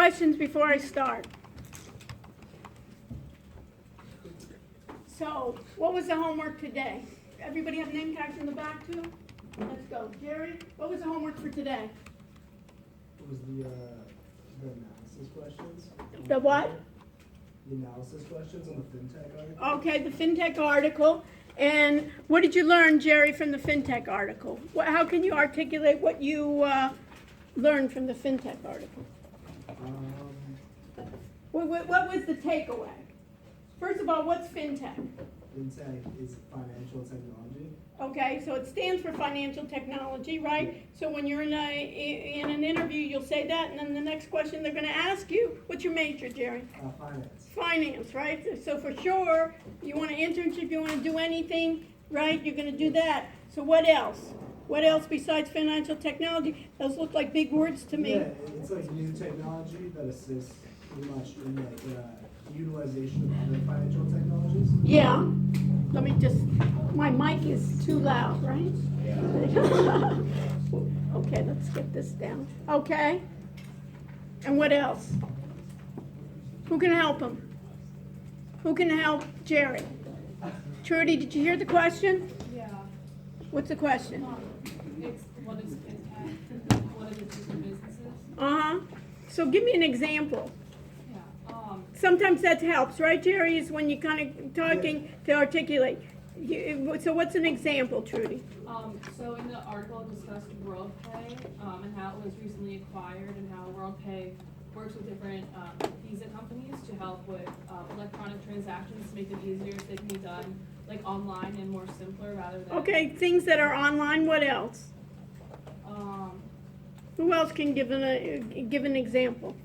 questions before I start? So, what was the homework today? Everybody have name tags in the back too? Let's go. Jerry, what was the homework for today? It was the analysis questions. The what? The analysis questions on the FinTech article. Okay, the FinTech article. And what did you learn, Jerry, from the FinTech article? How can you articulate what you learned from the FinTech article? What was the takeaway? First of all, what's FinTech? FinTech is financial technology. Okay, so it stands for financial technology, right? So when you're in an interview, you'll say that, and then the next question they're going to ask you, what's your major, Jerry? Finance. Finance, right? So for sure, you want an internship, you want to do anything, right? You're going to do that. So what else? What else besides financial technology? Those look like big words to me. Yeah, it's like new technology that assists pretty much in the utilization of other financial technologies. Yeah. Let me just, my mic is too loud, right? Yeah. Okay, let's get this down. Okay. And what else? Who can help him? Who can help Jerry? Trudy, did you hear the question? Yeah. What's the question? It's what is FinTech? What is it for businesses? Uh-huh. So give me an example. Yeah. Sometimes that helps, right, Jerry, is when you're kind of talking to articulate. So what's an example, Trudy? So in the article it discussed WorldPay and how it was recently acquired and how WorldPay works with different Visa companies to help with electronic transactions to make them easier so they can be done like online and more simpler rather than. Okay, things that are online, what else? Who else can give an example?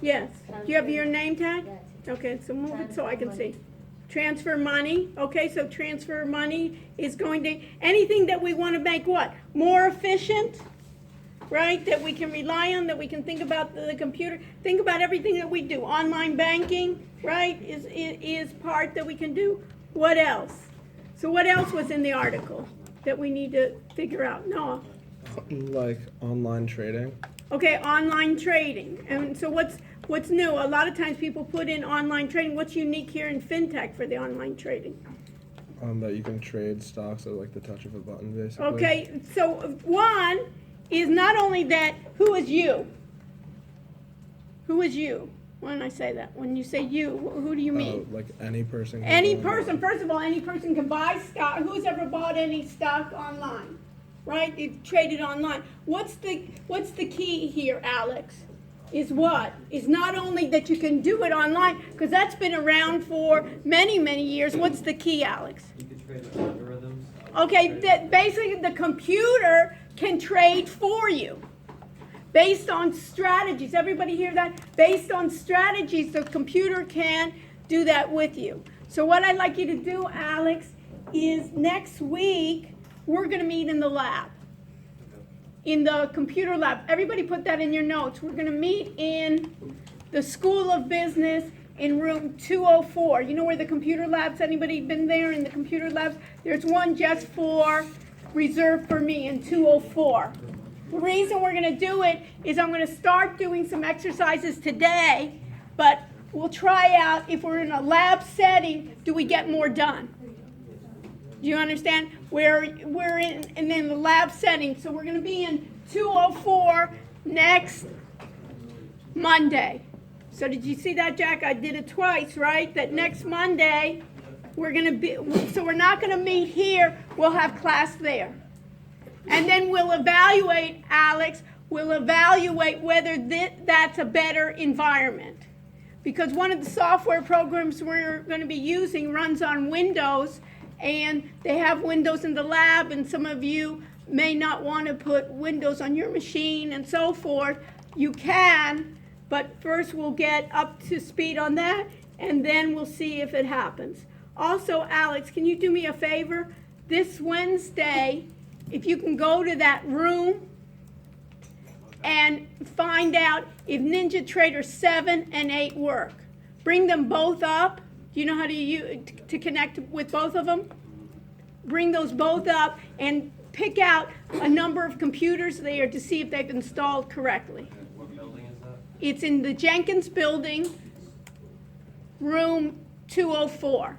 Yes. Do you have your name tag? Okay, so move it so I can see. Transfer money. Okay, so transfer money is going to, anything that we want to make what? More efficient, right? That we can rely on, that we can think about the computer. Think about everything that we do. Online banking, right, is part that we can do. What else? So what else was in the article that we need to figure out? Noah? Like online trading. Okay, online trading. And so what's new? A lot of times people put in online trading. What's unique here in FinTech for the online trading? That you can trade stocks at like the touch of a button, basically. Okay, so one is not only that, who is you? Who is you? When I say that, when you say you, who do you mean? Like any person. can Any go person, online. first of all, any person can buy stock. Who's ever bought any stock online? Right? You've traded online. What's the key here, Alex? Is what? Is not only that you can do it online, because that's been around for many, many years. What's the key, Alex? You can trade with algorithms. Okay, that basically the computer can trade for you based on strategies. Everybody hear that? Based on strategies, the computer can do that with you. So what I'd like you to do, Alex, is next week we're going to meet in the lab, in the computer lab. Everybody put that in your notes. We're going to meet in the School of Business in room 204. You know where the computer labs, anybody been there in the computer labs? There's one just reserved for me in 204. The reason we're going to do it is I'm going to start doing some exercises today, but we'll try out if we're in a lab setting, do we get more done? Do you understand? We're in the lab setting, so we're going to be in 204 next Monday. So did you see that, Jack? I did it twice, right? That next Monday we're going to be, so we're not going to meet here. We'll have class there. And then we'll evaluate, Alex, we'll evaluate whether that's a better environment. Because one of the software programs we're going to be using runs on Windows, and they have Windows in the lab, and some of you may not want to put Windows on your machine and so forth. You can, but first we'll get up to speed on that, and then we'll see if it happens. Also, Alex, can you do me a favor? This Wednesday, if you can go to that room and find out if NinjaTrader 7 and 8 work. Bring them both up. Do you know how to connect with both of them? Bring those both up and pick out a number of computers there to see if they've installed correctly. What building is It's in the Jenkins Building, room 204.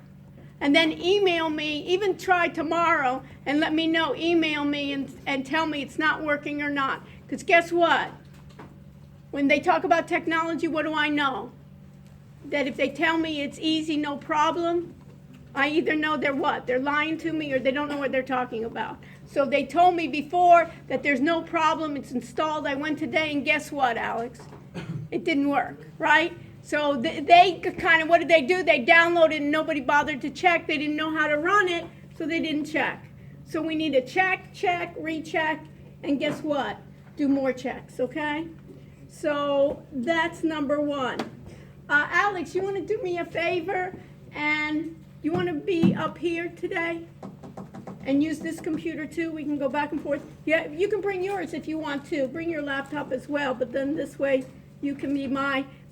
And then email me, even try tomorrow and let me know, email me and tell me it's not working or not. Because guess what? When they talk about technology, what do I know? That if they tell me it's easy, no problem, I either know they're what? They're lying to me or they don't know what they're talking about. So they told me before that there's no problem, it's installed. I went today and guess what, Alex? It didn't work, right? So they kind of, what did they do? They downloaded and nobody bothered to check. They didn't know how to run it, so they didn't check. So we need to check, recheck, and guess what? Do more checks, okay? So that's number one. Alex, you want to do me a favor and you want to be up here today and use this computer too? We can go back and forth. Yeah, you can bring yours if you want to. Bring your laptop as well, but then this way you can be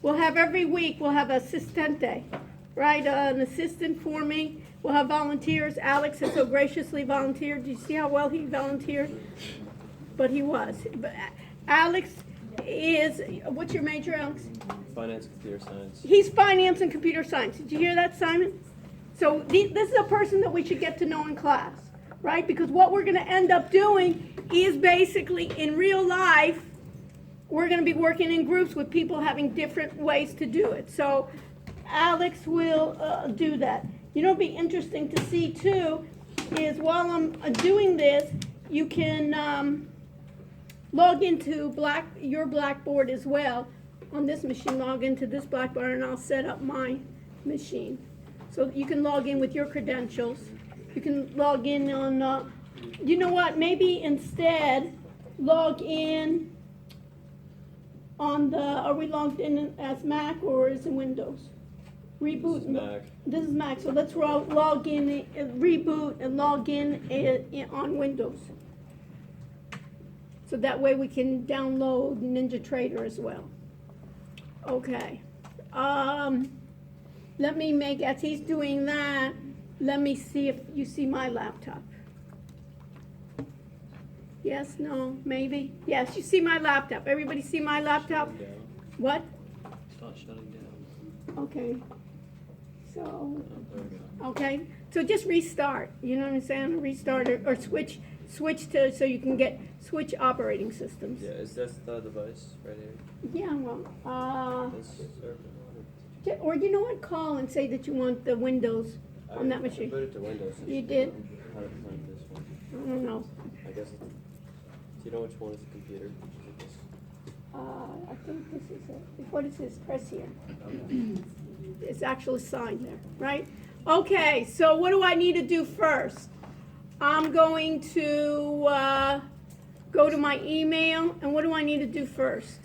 we'll have every week, we'll have assistente, right? An assistant for me. We'll have volunteers. Alex has so graciously volunteered. Do you see how well he volunteered? But he was. But Alex is, what's your major, Alex? Finance, computer science. He's finance and computer science. Did you hear that, Simon? So this is a person that we should get to know in class, right? Because what we're going to end up doing is basically in real life, we're going to be working in groups with people having different ways to do it. So Alex will do that. You know, it'd be interesting to see too is while I'm doing this, you can log into your Blackboard as well. On this machine, log into this Blackboard and I'll set up my machine. So you can log in with your credentials. You can log in on, you know what, maybe instead log in on are we logged in as Mac or is it Windows? Reboot. This is Mac. This is Mac, so let's log in, reboot and log in on Windows. So that way we can download NinjaTrader as well. Okay. Let me as he's doing that, let me see if you see my laptop. Yes, no, maybe? Yes, you see my laptop. Everybody see my laptop? Shutting down. What? It's not shutting down. Okay. So, Oh, there we go. okay. So just restart. You know what I'm saying? Restart or switch to so you can switch operating systems. Yeah, is this the device right here? Yeah, well, This server? or you know what? Call and say that you want the Windows on that I machine. put it to Windows. It's You just did? How to find this one? I don't know. I guess it's, do you know which one is the computer? Is it this? I think this is it. What is this? Press here. It's actually signed there, right? Okay, so what do I need to do first? I'm going to go to my email, and what do I need to do first?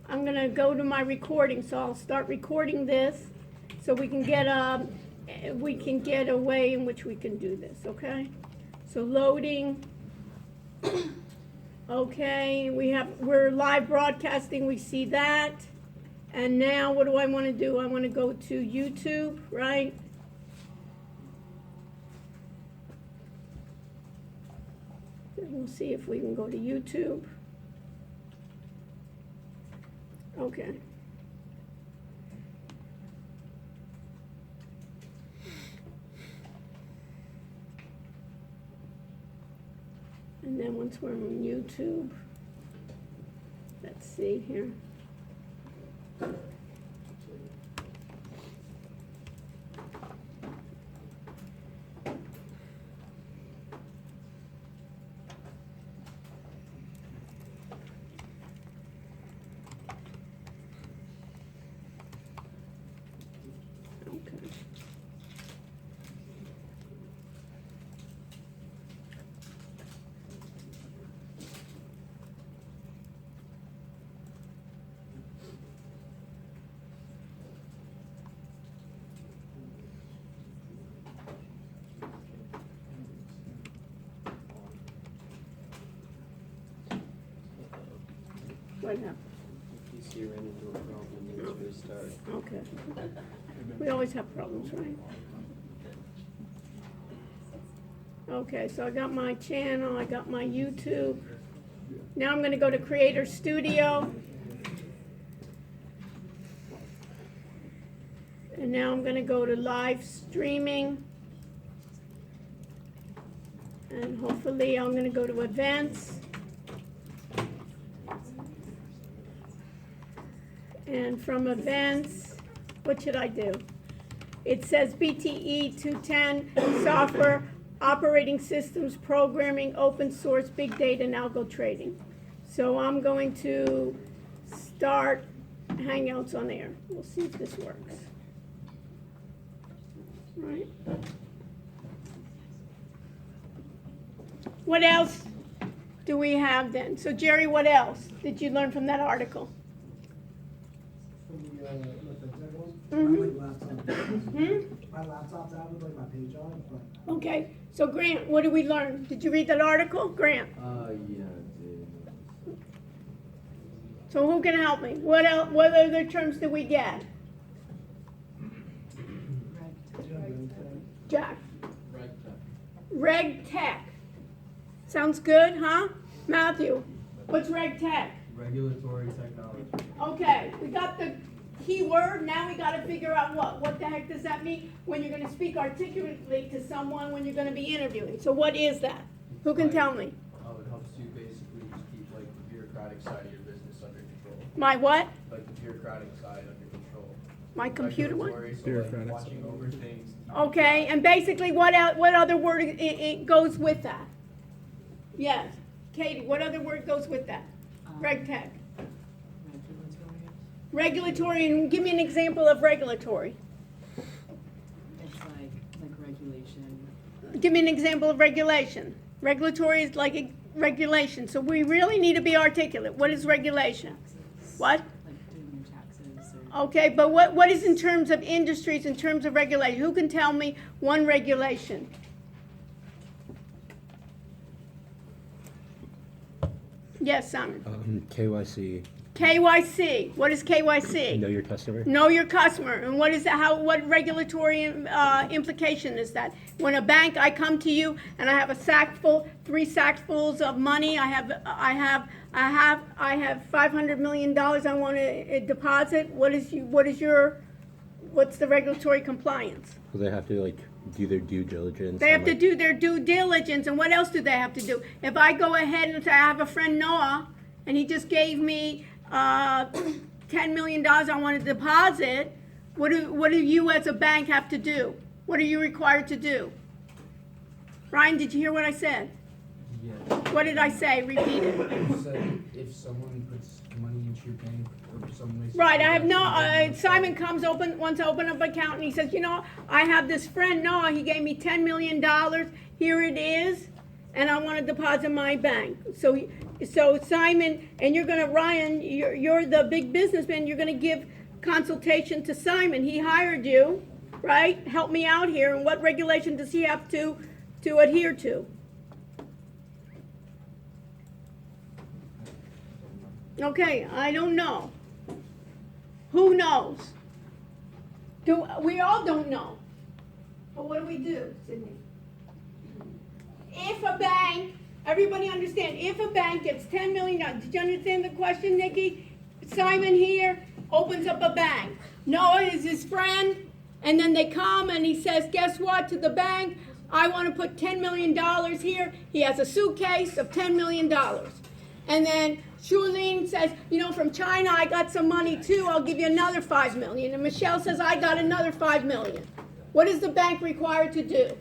I'm gonna go to my recording, so I'll start recording this, so we can get a way in which we can do this, okay? So loading. Okay, we're live broadcasting, we see that. And now what do I want to do? I want to go to YouTube, right? We'll see if we can go to YouTube. Okay. And then once we're on YouTube, let's see here. Okay. What happened? PC ran into a problem and needs to restart. Okay. We always have problems, right? Okay, so I got my channel, I got my YouTube. Now I'm gonna go to Creator Studio. And now I'm gonna go to live streaming. And hopefully I'm gonna go to events. And from events, what should I do? It says BTE 210, software, operating systems, programming, open source, big data, and algo trading. So I'm going to start Hangouts on air. We'll see if this works. Right. What else do we have then? So Jerry, what else did you learn from that article? From the, what, the tech one? Mhm. My laptop. My laptop's out with like my page on, but. Okay, so Grant, what did we learn? Did you read that article, Grant? Yeah, I did. So who can help me? What else, what other terms did we get? Jack. Reg Tech. Sounds good, huh? Matthew, what's Reg Tech? Regulatory technology. Okay, we got the key word, now we gotta figure out what the heck does that mean when you're gonna speak articulately to someone when you're gonna be interviewing. So what is that? Who can tell me? It helps you basically just keep like the bureaucratic side of your business under control. My what? Like the bureaucratic side under control. My computer one? Regulatory, so Bureaucratic like watching over things. Okay, and basically what other word it goes with that? Yes, Katie, what other word goes with that? Reg Tech. Regulatory, and give me an example of regulatory. It's like regulation. Give me an example of regulation. Regulatory is like a regulation, so we really need to be articulate. What is regulation? What? Like doing your taxes or. Okay, but what is in terms of industries, in terms of regulation? Who can tell me one regulation? Yes, Simon. KYC, KYC. What is KYC? know your customer. Know your customer. And what is that? What regulatory implication is that? When a bank, I come to you and I have a sack full, 3 sackfuls of money. I have $500 million. I want to deposit. What's the regulatory compliance? So they have to like do their due diligence. They have on, to like- do their due diligence, and what else do they have to do? If I go ahead and say I have a friend Noah, and he just gave me $10 million I want to deposit, what do you as a bank have to do? What are you required to do? Ryan, did you hear what I said? Yeah. What did I say? Repeat it. You said if someone puts money into your bank or someone makes. Right, I have no, Simon wants to open up an account, and he says, you know, I have this friend Noah, he gave me $10 million, here it is, and I want to deposit my bank. So Simon, and Ryan, you're the big businessman, you're gonna give consultation to Simon. He hired you, right? Help me out here, and what regulation does he have to adhere to? Okay, I don't know. Who knows? We all don't know. But what do, Sydney? If a bank, everybody understand, if a bank gets $10 million, did you understand the question, Nikki? Simon here opens up a bank. Noah is his friend, and then they come and he says, guess what, to the bank, I want to put $10 million here. He has a suitcase of $10 million. And then Shulin says, you know, from China I got some money too, I'll give you another $5 million. And Michelle says, I got another $5 million. What is the bank required to do?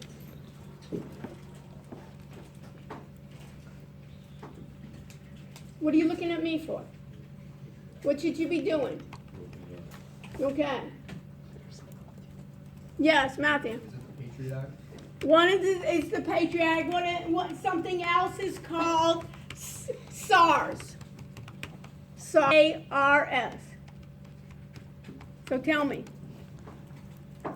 What are you looking at me for? What should you be doing? Okay. Yes, Matthew. Is it the Patriot Act? One is the Patriot Act. Something else is called SARS. SARS. So tell me. That's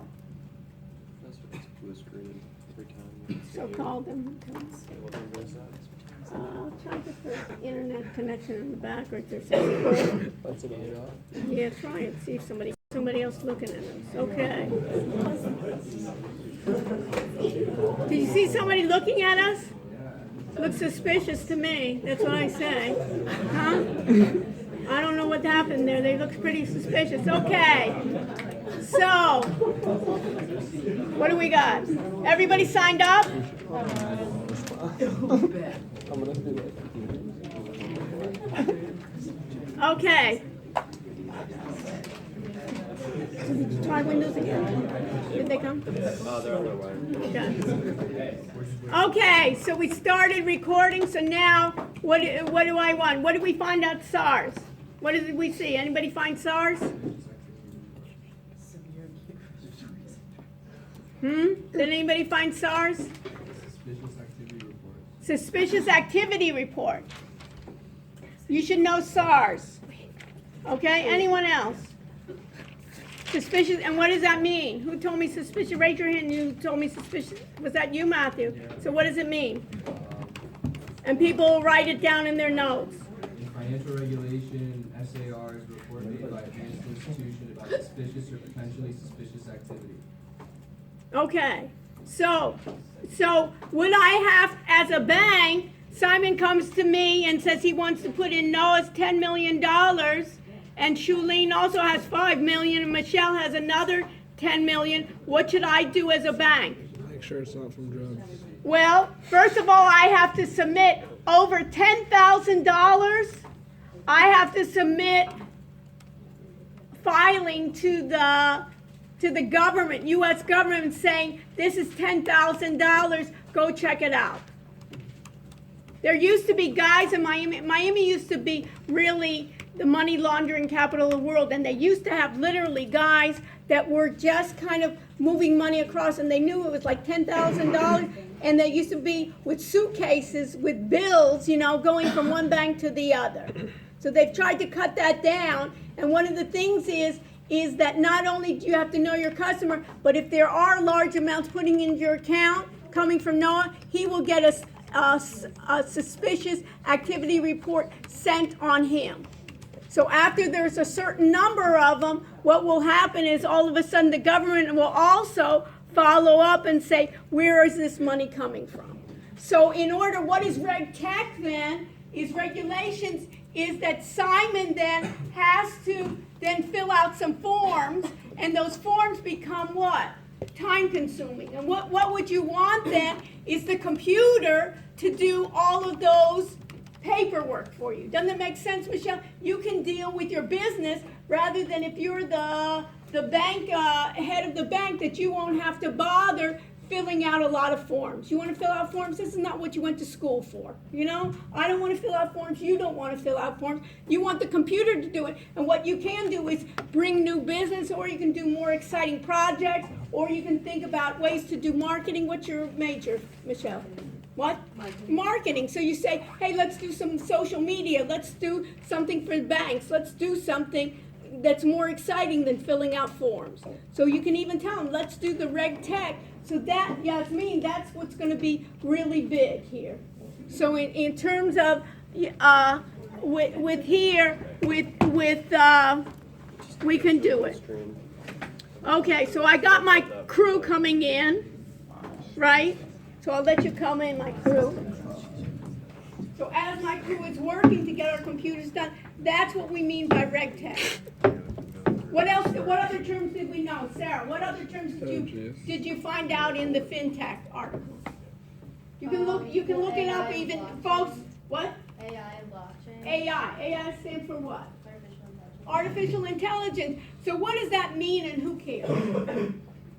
what it's blue screen every time. So call them. What number is that? I'll try to put the internet connection in the back or if there's something. That's another job. Yeah, try and see if somebody else looking at us. Okay. Did you see somebody looking at us? Looks suspicious to me, that's what I say. Huh? I don't know what happened there, they look pretty suspicious. Okay. So, what do we got? Everybody signed up? Okay. Did you try Windows again? Did they come? Oh, they're on their way. Okay, so we started recording, so now, what do I want? What did we find out SARS? What did we see? Anybody find SARS? Did anybody find SARS? Suspicious activity report. Suspicious activity report. You should know SARS. Okay, anyone else? Suspicious, and what does that mean? Who told me suspicious? Raise your hand, you told me suspicious. Was that you, Matthew? So what does it mean? And people will write it down in their notes. In financial regulation, SAR is a report made by a financial institution about suspicious or potentially suspicious activity. Okay, so would I have, as a bank, Simon comes to me and says he wants to put in Noah's $10 million, and Shulene also has $5 million, and Michelle has another $10 million. What should I do as a bank? Make sure it's not from drugs. Well, first of all, I have to submit over $10,000. I have to submit filing to the government, U.S. government, saying this is $10,000. Go check it out. There used to be guys in Miami. Miami used to be really the money laundering capital of the world, and they used to have literally guys that were just kind of moving money across, and they knew it was like $10,000, and they used to be with suitcases with bills, you know, going from one bank to the other. So they've tried to cut that down, and one of the things is that not only do you have to know your customer, but if there are large amounts putting into your account coming from Noah, he will get a suspicious activity report sent on him. So after there's a certain number of them, what will happen is all of a sudden the government will also follow up and say, where is this money coming from? So in order, what is Reg Tech then, is regulations, is that Simon then has to then fill out some forms, and those forms become what? Time consuming. And what would you want then is the computer to do all of those paperwork for you. Doesn't that make sense, Michelle? You can deal with your business rather than if you're the bank head of the bank, that you won't have to bother filling out a lot of forms. You want to fill out forms? This is not what you went to school for. You know, I don't want to fill out forms. You don't want to fill out forms. You want the computer to do it. And what you can do is bring new business, or you can do more exciting projects, or you can think about ways to do marketing. What's your major, Michelle? What? Marketing. So you say, hey, let's do some social media. Let's do something for banks. Let's do something that's more exciting than filling out forms. So you can even tell them, let's do the Reg Tech. So that, Yasmin, that's what's going to be really big here. So in terms of we can do it. Okay, so I got my crew coming in, right? So I'll let you come in, my crew. So as my crew is working to get our computers done, that's what we mean by Reg Tech. What else? What other terms did we know, Sarah? What other terms did you find out in the FinTech article? You can look it up, even blockchain. folks. What? AI and blockchain. AI stands for what? Artificial intelligence. Artificial intelligence. So what does that mean, and who cares?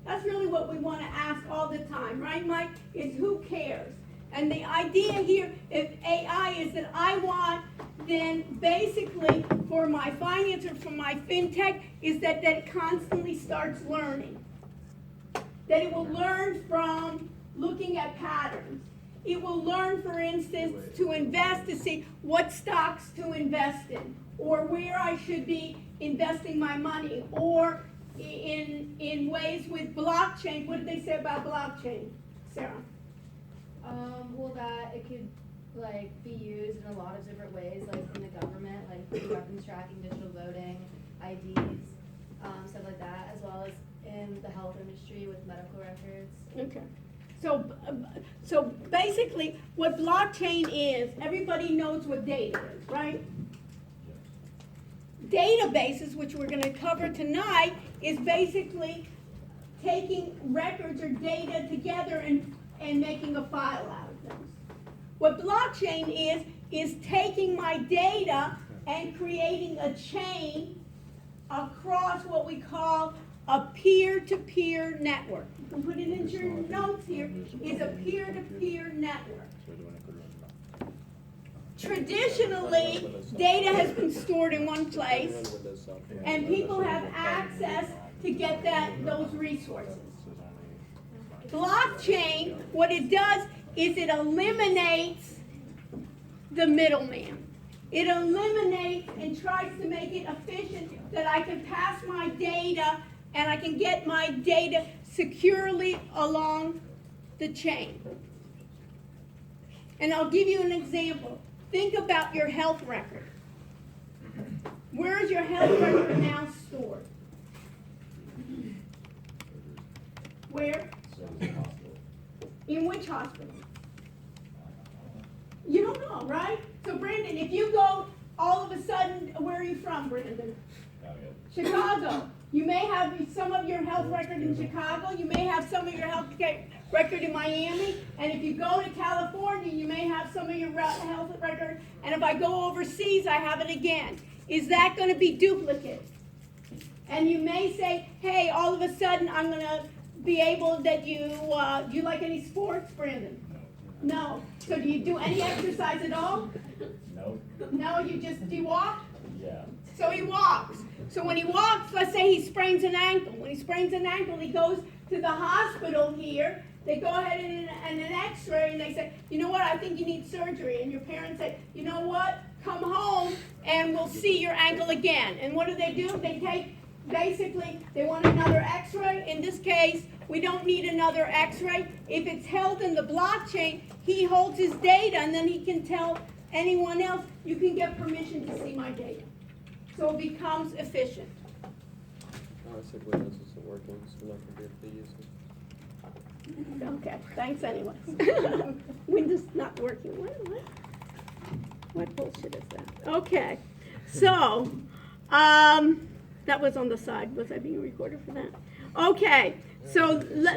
That's really what we want to ask all the time, right, Mike? Is who cares? And the idea here of AI is that I want then basically for my finance or for my FinTech is that it constantly starts learning. That it will learn from looking at patterns. It will learn, for instance, to invest, to see what stocks to invest in, or where I should be investing my money, or in ways with blockchain. What did they say about blockchain, Sarah? Well, that it could like be used in a lot of different ways, like in the government, like weapons tracking, digital voting, IDs, stuff like that, as well as in the health industry with medical records. Okay. So basically, what blockchain is, everybody knows what data is, right? Databases, which we're gonna cover tonight, is basically taking records or data together and making a file out of them. What blockchain is taking my data and creating a chain across what we call a peer-to-peer network. You can put it into your notes here, is a peer-to-peer network. Traditionally, data has been stored in one place, and people have access to get those resources. Blockchain, what it does is it eliminates the middleman. It eliminates and tries to make it efficient that I can pass my data and I can get my data securely along the chain. And I'll give you an example. Think about your health record. Where is your health record now stored? Where? In which hospital? You don't know, right? So Brandon, if you go all of a sudden, where are you from, Brandon? Chicago. You may have some of your health record in Chicago. You may have some of your health record in Miami. And if you go to California, you may have some of your health record. And if I go overseas, I have it again. Is that going to be duplicate? And you may say, hey, all of a sudden, I'm going to be able that do you like any sports, Brandon? No. So do you do any exercise at all? No. No, do you walk? Yeah. So he walks. So when he walks, let's say he sprains an ankle. When he sprains an ankle, he goes to the hospital here. They go ahead and an x-ray and they say, you know what, I think you need surgery. And your parents say, you know what, come home and we'll see your ankle again. And what do? They take, basically, they want another x-ray. In this case, we don't need another x-ray. If it's held in the blockchain, he holds his data and then he can tell anyone else, you can get permission to see my data. So it becomes efficient. Oh, I said Windows isn't working, so I'm not gonna be able to use it. Okay, thanks anyway. Windows not working. What bullshit is that? Okay, so, that was on the side. Was I being recorded for that? Okay, so let